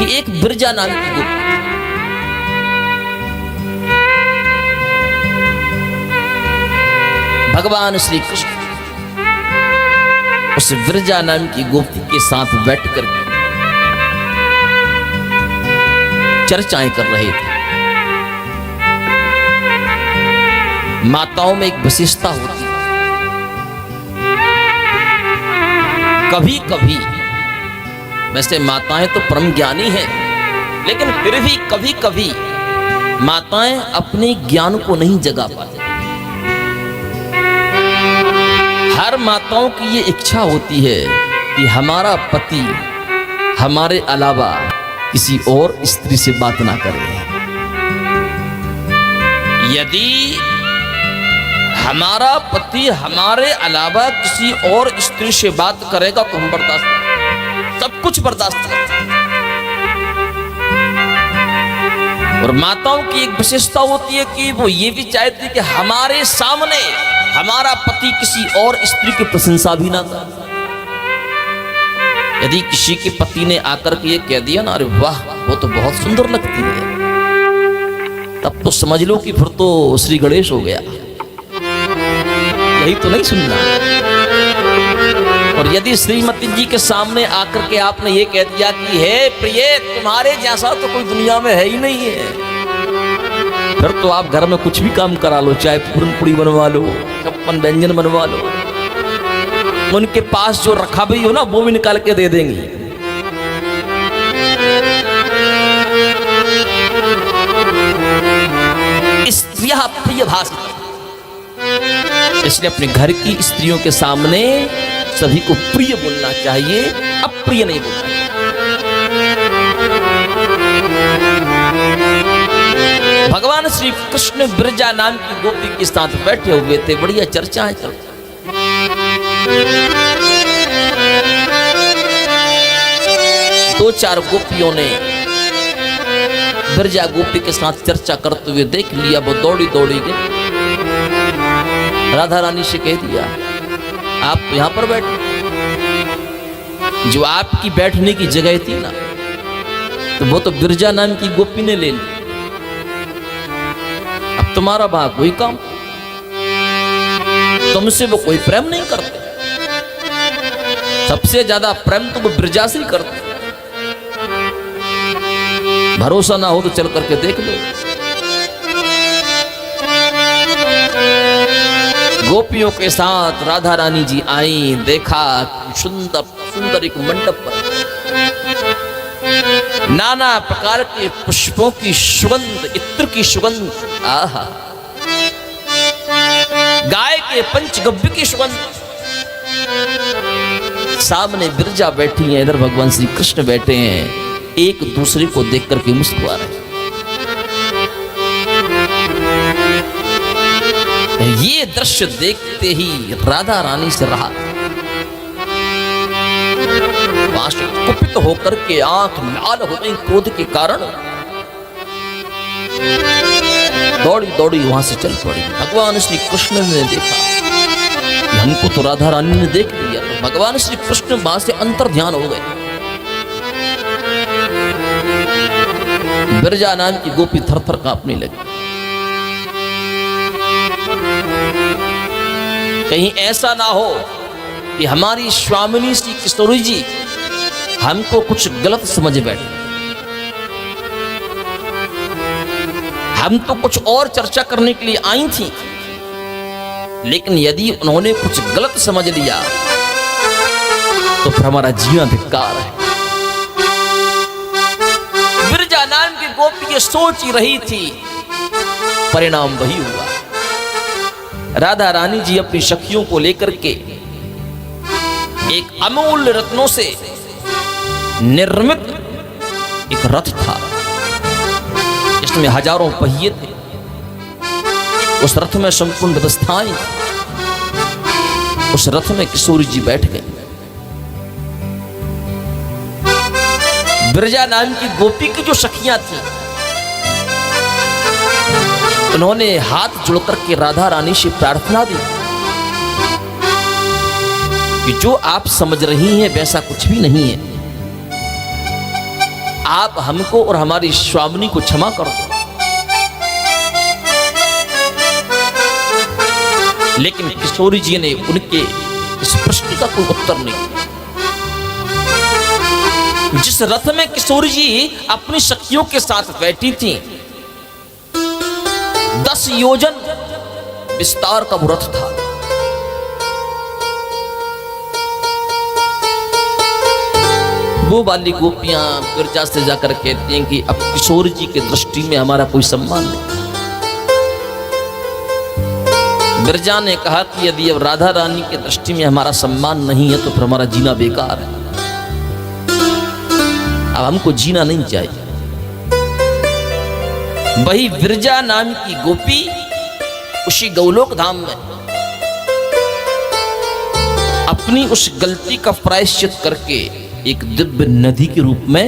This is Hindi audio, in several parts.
कि एक बिरजा नाम की गोपी, भगवान श्री कृष्ण उस बिरजा नाम की गोपी के साथ बैठकर चर्चाएं कर रहे थे। माताओं में एक विशेषता होती है, कभी कभी वैसे माताएं तो परम ज्ञानी हैं, लेकिन फिर भी कभी कभी माताएं अपने ज्ञान को नहीं जगा पाती। हर माताओं की ये इच्छा होती है कि हमारा पति हमारे अलावा किसी और स्त्री से बात ना करे। यदि हमारा पति हमारे अलावा किसी और स्त्री से बात करेगा तो हम बर्दाश्त, सब कुछ बर्दाश्त करते हैं। और माताओं की एक विशेषता होती है कि वो ये भी चाहती है कि हमारे सामने हमारा पति किसी और स्त्री की प्रशंसा भी ना करे। यदि किसी के पति ने आकर के ये कह दिया ना, अरे वाह वो तो बहुत सुंदर लगती है, तब तो समझ लो कि फिर तो श्री गणेश हो गया। यही तो नहीं सुनना। और यदि श्रीमती जी के सामने आकर के आपने ये कह दिया कि हे प्रिय तुम्हारे जैसा तो कोई दुनिया में है ही नहीं है, फिर तो आप घर में कुछ भी काम करा लो, चाहे पूरन पूरी बनवा लो, छप्पन व्यंजन बनवा लो, उनके पास जो रखा भी हो ना वो भी निकाल के दे देंगी। स्त्रियां प्रिय भाषित, इसलिए अपने घर की स्त्रियों के सामने सभी को प्रिय बोलना चाहिए, अप्रिय नहीं बोलना चाहिए। भगवान श्री कृष्ण बिरजा नाम की गोपी के साथ बैठे हुए थे, बढ़िया चर्चाएं चल। दो चार गोपियों ने बिरजा गोपी के साथ चर्चा करते हुए देख लिया, वो दौड़ी दौड़ी गई, राधा रानी से कह दिया आप यहां पर बैठे, जो आपकी बैठने की जगह थी ना तो वो तो बिरजा नाम की गोपी ने ले ली, अब तुम्हारा वहां कोई काम, तुमसे वो कोई प्रेम नहीं करते, सबसे ज्यादा प्रेम तो वो बिरजा से ही करते। भरोसा ना हो तो चल करके देख लो। गोपियों के साथ राधा रानी जी आई, देखा सुंदर सुंदर एक मंडप पर नाना प्रकार के पुष्पों की सुगंध, इत्र की सुगंध, आहा, गाय के पंचगव्य की सुगंध। सामने बिरजा बैठी है, इधर भगवान श्री कृष्ण बैठे हैं, एक दूसरे को देख करके मुस्कुरा रहे हैं। ये दृश्य देखते ही राधा रानी से रहा, कुपित होकर के आंख लाल हो गई क्रोध के कारण, दौड़ी दौड़ी वहां से चल पड़ी। भगवान श्री कृष्ण ने देखा कि हमको तो राधा रानी ने देख लिया, तो भगवान श्री कृष्ण वहां से अंतर ध्यान हो गए। बिरजा नाम की गोपी थर थर कांपने लगी, कहीं ऐसा ना हो कि हमारी स्वामिनी श्री किशोरी जी हमको कुछ गलत समझ बैठे, हम तो कुछ और चर्चा करने के लिए आई थी, लेकिन यदि उन्होंने कुछ गलत समझ लिया तो फिर हमारा जीना धिक्कार है। बिरजा नाम की गोपी ये सोच ही रही थी, परिणाम वही हुआ। राधा रानी जी अपनी सखियों को लेकर के एक अमूल्य रत्नों से निर्मित एक रथ था, इसमें हजारों पहिए थे, उस रथ में संपूर्ण व्यवस्थाएं, उस रथ में किशोरी जी बैठ गए। बिरजा नाम की गोपी की जो सखियां थी, उन्होंने हाथ जोड़कर के राधा रानी से प्रार्थना दी कि जो आप समझ रही हैं वैसा कुछ भी नहीं है, आप हमको और हमारी स्वामिनी को क्षमा कर दो। लेकिन किशोरी जी ने उनके इस प्रश्न का कोई उत्तर नहीं। जिस रथ में किशोरी जी अपनी सखियों के साथ बैठी थी, 10 योजन विस्तार का वो रथ था। वो वाली गोपियां विरजा से जाकर कहती हैं कि अब किशोर जी के दृष्टि में हमारा कोई सम्मान नहीं। विरजा ने कहा कि यदि अब राधा रानी के दृष्टि में हमारा सम्मान नहीं है तो फिर हमारा जीना बेकार है। अब हमको जीना नहीं चाहिए। वही विरजा नाम की गोपी उसी गौलोक धाम में अपनी उस गलती का प्रायश्चित करके एक दिव्य नदी के रूप में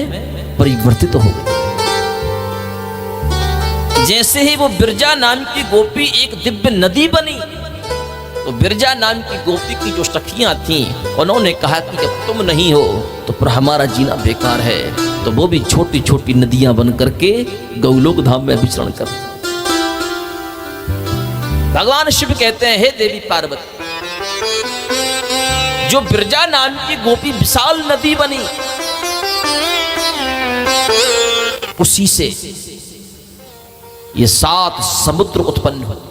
परिवर्तित हो गई। जैसे ही वो विरजा नाम की गोपी एक दिव्य नदी बनी, तो विरजा नाम की गोपी की जो सखियां थीं, उन्होंने कहा कि जब तुम नहीं हो तो फिर हमारा जीना बेकार है। तो वो भी छोटी छोटी नदियां बन करके गौलोक धाम में विचरण कर। भगवान शिव कहते हैं, हे देवी पार्वती, जो विरजा नाम की गोपी विशाल नदी बनी, उसी से ये 7 समुद्र उत्पन्न हुए।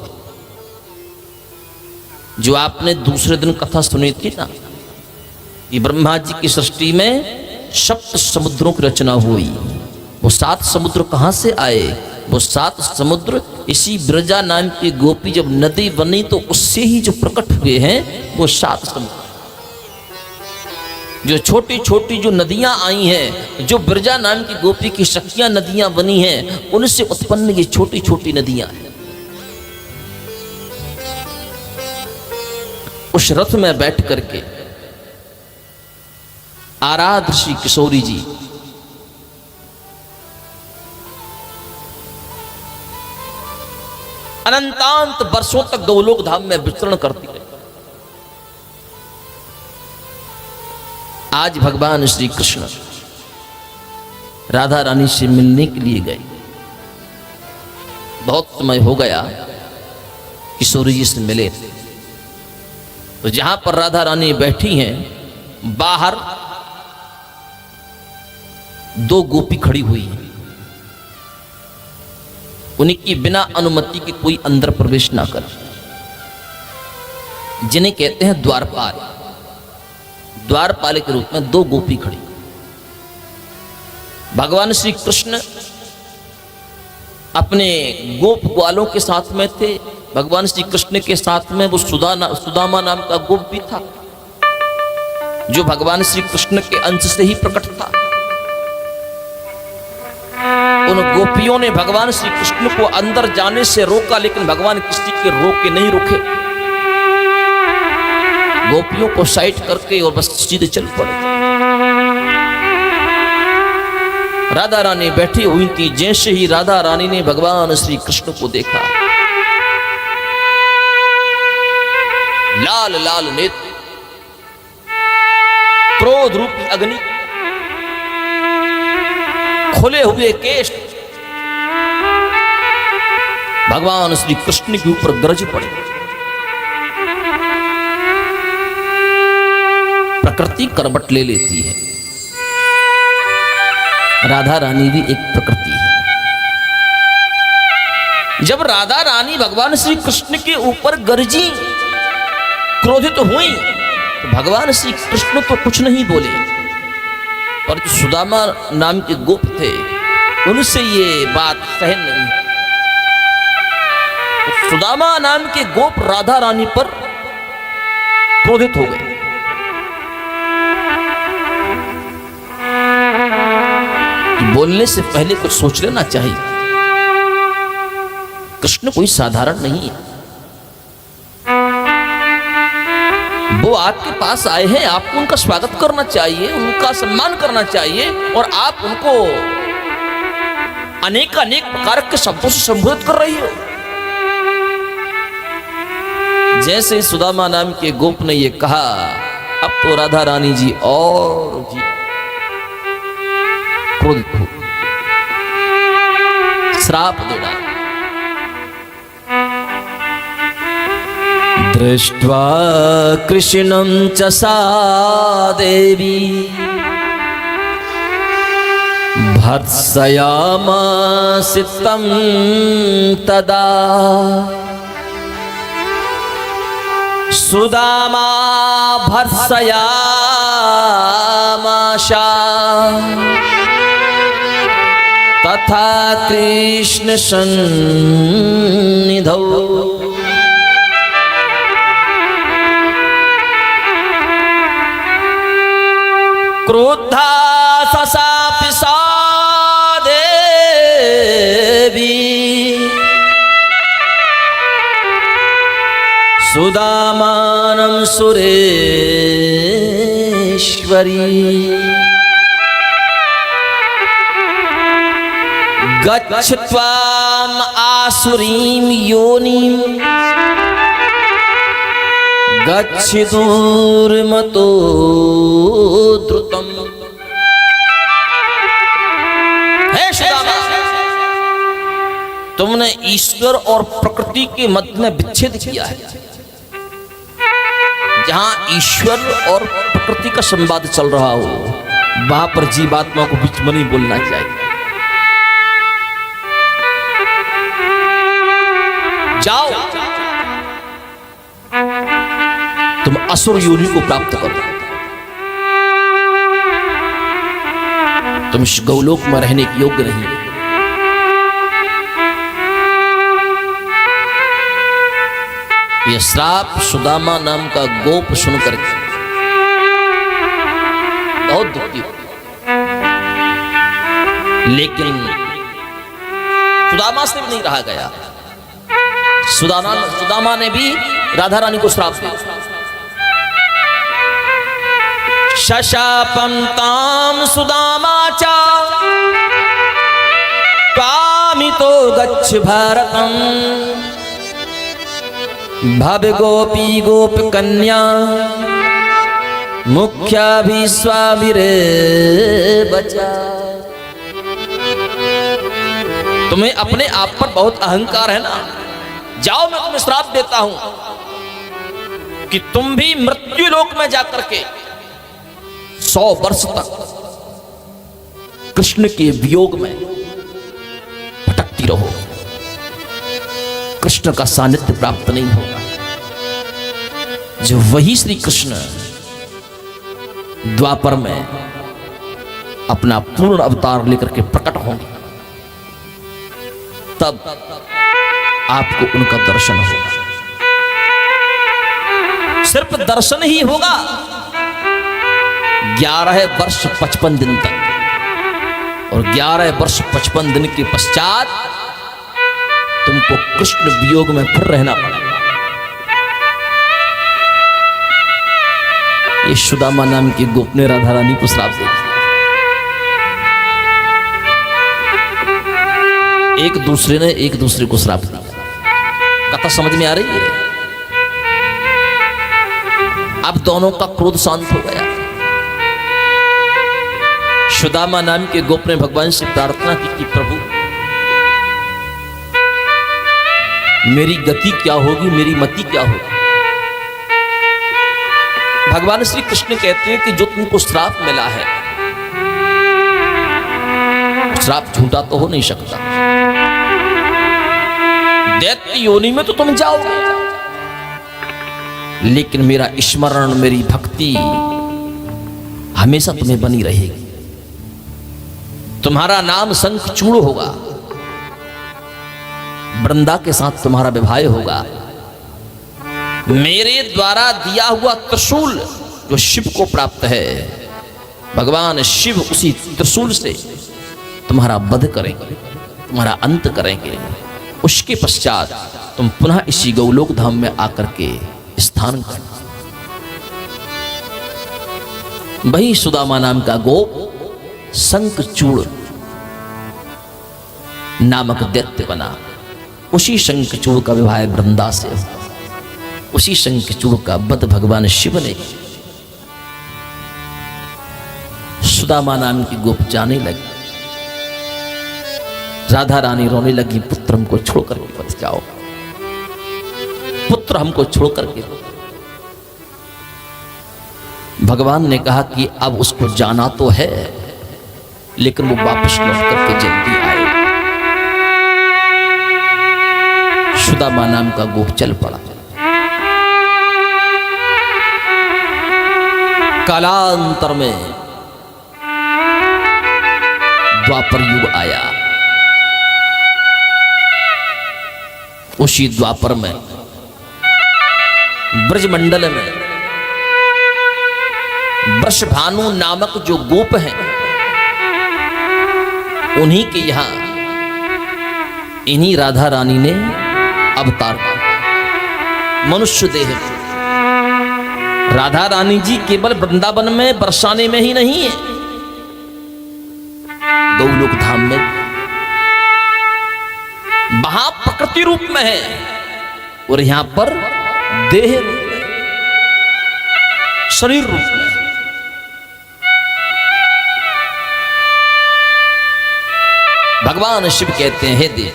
जो आपने दूसरे दिन कथा सुनी थी ना, कि ब्रह्मा जी की सृष्टि में 7 समुद्रों की रचना हुई। वो 7 समुद्र कहां से आए? वो 7 समुद्र इसी विरजा नाम की गोपी जब नदी बनी तो उससे ही जो प्रकट हुए हैं वो 7 समुद्र। जो छोटी छोटी जो नदियां आई हैं, जो विरजा नाम की गोपी की सखियां नदियां बनी हैं, उनसे उत्पन्न ये छोटी छोटी नदियां हैं। उस रथ में बैठ करके आराध्य श्री किशोरी जी अनंतांत वर्षों तक गौलोक धाम में विचरण करती रही। आज भगवान श्री कृष्ण राधा रानी से मिलने के लिए गए। बहुत समय हो गया किशोरी जी से मिले। तो जहां पर राधा रानी बैठी हैं, बाहर 2 गोपी खड़ी हुई हैं। उनकी बिना अनुमति के कोई अंदर प्रवेश ना करे, जिन्हें कहते हैं द्वारपाल। द्वारपाल के रूप में 2 गोपी खड़ी। भगवान श्री कृष्ण अपने गोप ग्वालों के साथ में थे। भगवान श्री कृष्ण के साथ में वो सुदामा नाम का गोप भी था, जो भगवान श्री कृष्ण के अंश से ही प्रकट था। उन गोपियों ने भगवान श्री कृष्ण को अंदर जाने से रोका, लेकिन भगवान किसी के रोक के नहीं रुके। गोपियों को साइड करके और बस सीधे चल पड़े। राधा रानी बैठी हुई थी। जैसे ही राधा रानी ने भगवान श्री कृष्ण को देखा, लाल लाल नेत्र, क्रोध रूपी अग्नि, खुले हुए केश, भगवान श्री कृष्ण के ऊपर गरज पड़े। प्रकृति करवट ले लेती है। राधा रानी भी एक प्रकृति है। जब राधा रानी भगवान श्री कृष्ण के ऊपर गरजी, क्रोधित हुई, तो भगवान श्री कृष्ण तो कुछ नहीं बोले, पर जो सुदामा नाम के गोप थे, उनसे ये बात सहन नहीं। तो सुदामा नाम के गोप राधा रानी पर क्रोधित हो गए। बोलने से पहले कुछ सोच लेना चाहिए। कृष्ण कोई साधारण नहीं है। वो आपके पास आए हैं, आपको उनका स्वागत करना चाहिए, उनका सम्मान करना चाहिए, और आप उनको अनेक अनेक प्रकार के शब्दों से संबोधित कर रही हो। जैसे सुदामा नाम के गोप ने ये कहा, अब तो राधा रानी जी और जी क्रोधित हो। श्राप दे डाला। दृष्ट्वा कृष्णं च सा देवी भर्त्सयामास तं तदा सुदामा भर्त्सयामाशा तथा कृष्ण सन्निधौ क्रोधा ससापि सा देवी सुदामानं सुरेश्वरी गच्छ त्वाम् आसुरीं योनिं गच्छ दूरमतो द्रुतम्। हे सुदामा, तुमने ईश्वर और प्रकृति के मध्य में विच्छेद किया है। जहां ईश्वर और प्रकृति का संवाद चल रहा हो वहां पर जीवात्मा को बीच में नहीं बोलना चाहिए। जाओ तुम असुर योनि को प्राप्त करो, तुम इस गौलोक में रहने के योग्य नहीं। यह श्राप सुदामा नाम का गोप सुनकर बहुत दुखी हो, लेकिन सुदामा से नहीं रहा गया। सुदामा ने भी राधा रानी को श्राप दिया। शशापं तां सुदामा च त्वामितो गच्छ भारतम् भव गोपी गोप कन्या मुख्या भी स्वाभिरे बचा। तुम्हें अपने आप पर बहुत अहंकार है ना, जाओ मैं तुम्हें श्राप देता हूं कि तुम भी मृत्यु लोक में जाकर के 100 वर्ष तक कृष्ण के वियोग में भटकती रहो, कृष्ण का सानिध्य प्राप्त नहीं होगा। जो वही श्री कृष्ण द्वापर में अपना पूर्ण अवतार लेकर के प्रकट होंगे, तब आपको उनका दर्शन होगा। सिर्फ दर्शन ही होगा, 11 वर्ष 55 दिन तक, और 11 वर्ष 55 दिन के पश्चात तुमको कृष्ण वियोग में फिर रहना पड़ेगा। ये सुदामा नाम की गोप ने राधा रानी को श्राप दे दिया। एक दूसरे ने एक दूसरे को श्राप दिया। कथा समझ में आ रही है? अब दोनों का क्रोध शांत हो गया। सुदामा नाम के गोप ने भगवान से प्रार्थना की कि प्रभु मेरी गति क्या होगी, मेरी मति क्या होगी। भगवान श्री कृष्ण कहते हैं कि जो तुमको श्राप मिला है, श्राप झूठा तो हो नहीं सकता। दैत्य योनि में तो तुम जाओगे, लेकिन मेरा स्मरण, मेरी भक्ति हमेशा तुम्हें बनी रहेगी। तुम्हारा नाम शंखचूड़ होगा, वृंदा के साथ तुम्हारा विवाह होगा। मेरे द्वारा दिया हुआ त्रिशूल जो शिव को प्राप्त है, भगवान शिव उसी त्रिशूल से तुम्हारा वध करेंगे, तुम्हारा अंत करेंगे। उसके पश्चात तुम पुनः इसी गौलोक धाम में आकर के स्थान करना। वही सुदामा नाम का गोप शंखचूड़ नामक दैत्य बना। उसी शंखचूड़ का विवाह वृंदा से, उसी शंखचूड़ का वध भगवान शिव ने। सुदामा नाम की गोप जाने लगी राधा रानी रोने लगी, पुत्र हमको छोड़ करके मत जाओ, पुत्र हमको छोड़ करके। भगवान ने कहा कि अब उसको जाना तो है, लेकिन वो वापस लौट करके जल्दी आए। सुदामा नाम का गोप चल पड़ा। कालांतर में द्वापर युग आया। उसी द्वापर में ब्रजमंडल में वृषभानु नामक जो गोप हैं, उन्हीं के यहां इन्हीं राधा रानी ने अवतार मनुष्य देह में। राधा रानी जी केवल वृंदावन में बरसाने में ही नहीं है, गौलोक धाम में वहां प्रकृति रूप में है, और यहां पर देह रूप में, शरीर रूप में। भगवान शिव कहते हैं, हे देव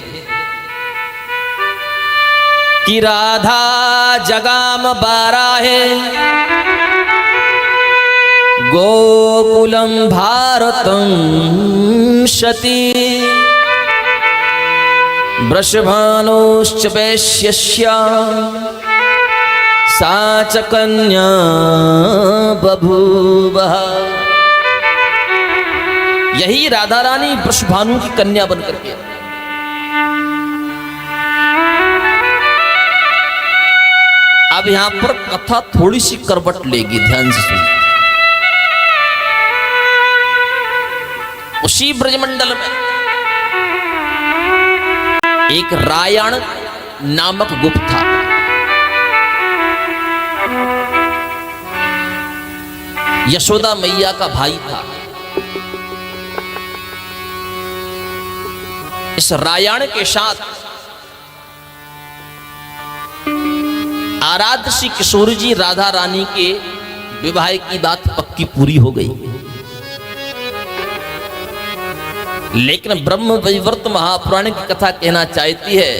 कि राधा जगाम बाराहे गोकुलम भारतम शती वृषभानोश्च वैश्यस्या सा च कन्या बभूवः। यही राधा रानी वृषभानु की कन्या बनकर के अब यहां पर कथा थोड़ी सी करवट लेगी, ध्यान से सुनिए। उसी ब्रजमंडल में एक रायण नामक गोप था। यशोदा मैया का भाई था। इस रायण के साथ आराध्य श्री किशोर जी राधा रानी के विवाह की बात पक्की पूरी हो गई, लेकिन ब्रह्म वैवर्त महापुराण की कथा कहना चाहती है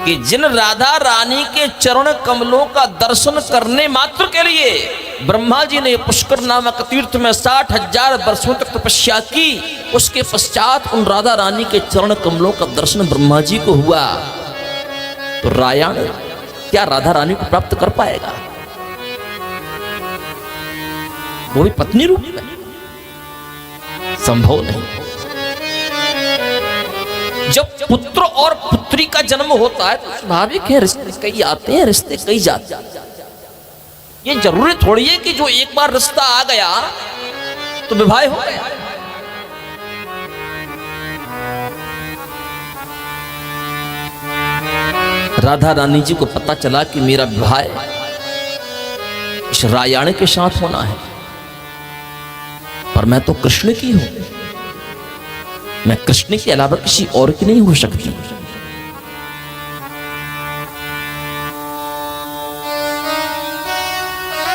कि जिन राधा रानी के चरण कमलों का दर्शन करने मात्र के लिए ब्रह्मा जी ने पुष्कर नामक तीर्थ में 60,000 वर्षों तक तपस्या की, उसके पश्चात उन राधा रानी के चरण कमलों का दर्शन ब्रह्मा जी को हुआ, तो रायण क्या राधा रानी को प्राप्त कर पाएगा? वो भी पत्नी रूप में? संभव नहीं। जब पुत्र और पुत्री का जन्म होता है तो स्वाभाविक है रिश्ते कई आते हैं, रिश्ते कई जाते हैं। ये जरूरी थोड़ी है कि जो एक बार रिश्ता आ गया तो विवाह हो गया। राधा रानी जी को पता चला कि मेरा विवाह इस रायण के साथ होना है, पर मैं तो कृष्ण की हूं, मैं कृष्ण के अलावा किसी और की नहीं हो सकती।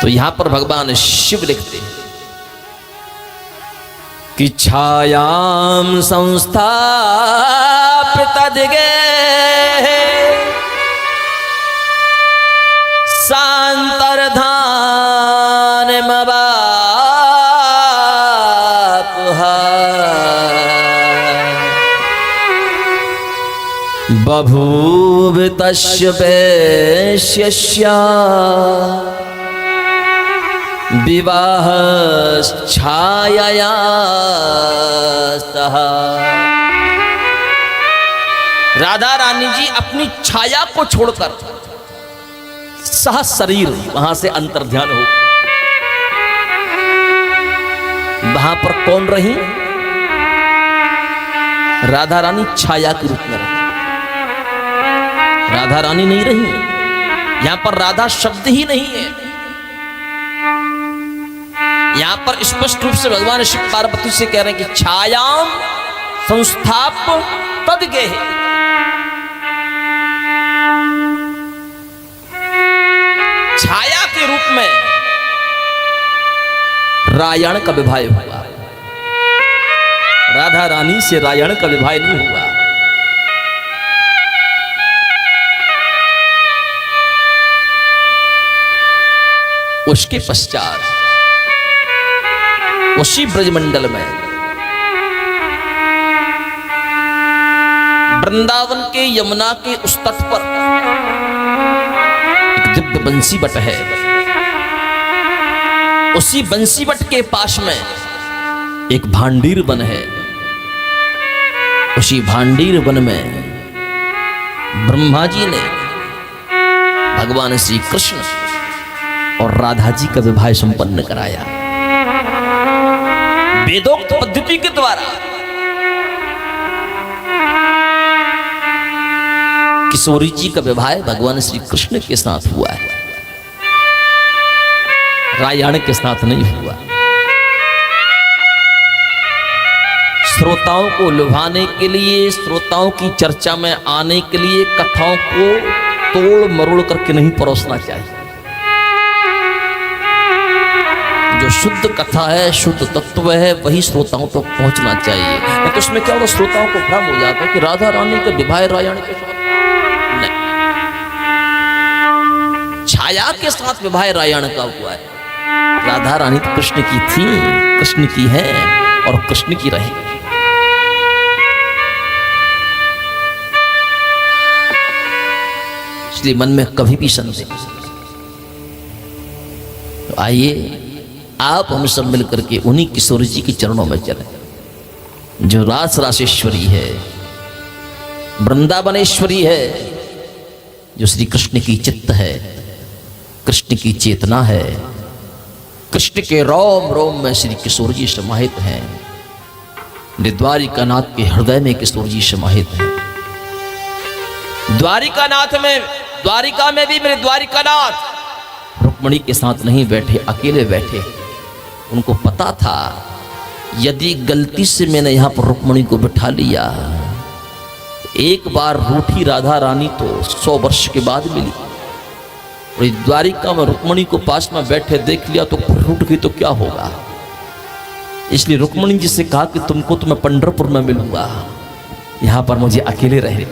तो यहां पर भगवान शिव लिखते हैं कि छायाम संस्थापित दिगे सांतरधान बभूव तस्य वैश्यस्या विवाह छाया सह। राधा रानी जी अपनी छाया को छोड़कर सह शरीर वहां से अंतर्ध्यान हो, वहां पर कौन रही? राधा रानी छाया के रूप में रही, राधा रानी नहीं रही। यहां पर राधा शब्द ही नहीं है। यहां पर स्पष्ट रूप से भगवान शिव पार्वती से कह रहे हैं कि छायाम संस्थाप तद गेह। छाया के रूप में रायण का विवाह हुआ। राधा रानी से रायण का विवाह नहीं हुआ। उसके पश्चात उसी ब्रजमंडल में वृंदावन के यमुना के उस तट पर एक दिव्य बंसी बट है। उसी बंसी बट के पास में एक भांडीर वन है। उसी भांडीर वन में ब्रह्मा जी ने भगवान श्री कृष्ण और राधा जी का विवाह संपन्न कराया वेदोक्त पद्धति के द्वारा। किशोरी जी का विवाह भगवान श्री कृष्ण के साथ हुआ है, रायण के साथ नहीं हुआ। श्रोताओं को लुभाने के लिए, श्रोताओं की चर्चा में आने के लिए कथाओं को तोड़ मरोड़ करके नहीं परोसना चाहिए। जो शुद्ध कथा है, शुद्ध तत्व है, वही श्रोताओं तक पहुंचना चाहिए। तो इसमें क्या होगा, श्रोताओं को भ्रम हो जाता है कि राधा रानी का विवाह रायण के साथ नहीं, छाया के साथ विवाह रायण का हुआ है। राधा रानी तो कृष्ण की थी, कृष्ण की है और कृष्ण की रहेगी। इसलिए मन में कभी भी संदेह। तो आइए आप हम सब मिलकर के उन्हीं किशोरी जी के चरणों में चलें, जो रास रासेश्वरी है, वृंदावनेश्वरी है, जो श्री कृष्ण की चित्त है, कृष्ण की चेतना है। कृष्ण के रोम रोम में श्री किशोर जी समाहित हैं। द्वारिकानाथ के हृदय में किशोर जी समाहित हैं। द्वारिकानाथ में, द्वारिका में भी मेरे द्वारिकानाथ रुक्मणी के साथ नहीं बैठे, अकेले बैठे। उनको पता था यदि गलती से मैंने यहां पर रुक्मणी को बिठा लिया, एक बार रूठी राधा रानी तो 100 वर्ष के बाद मिली, और द्वारिका में रुक्मणी को पास में बैठे देख लिया तो रूठ गई तो क्या होगा। इसलिए रुक्मणी जी से कहा कि तुमको तो मैं पंढरपुर में मिलूंगा, यहां पर मुझे अकेले रहे।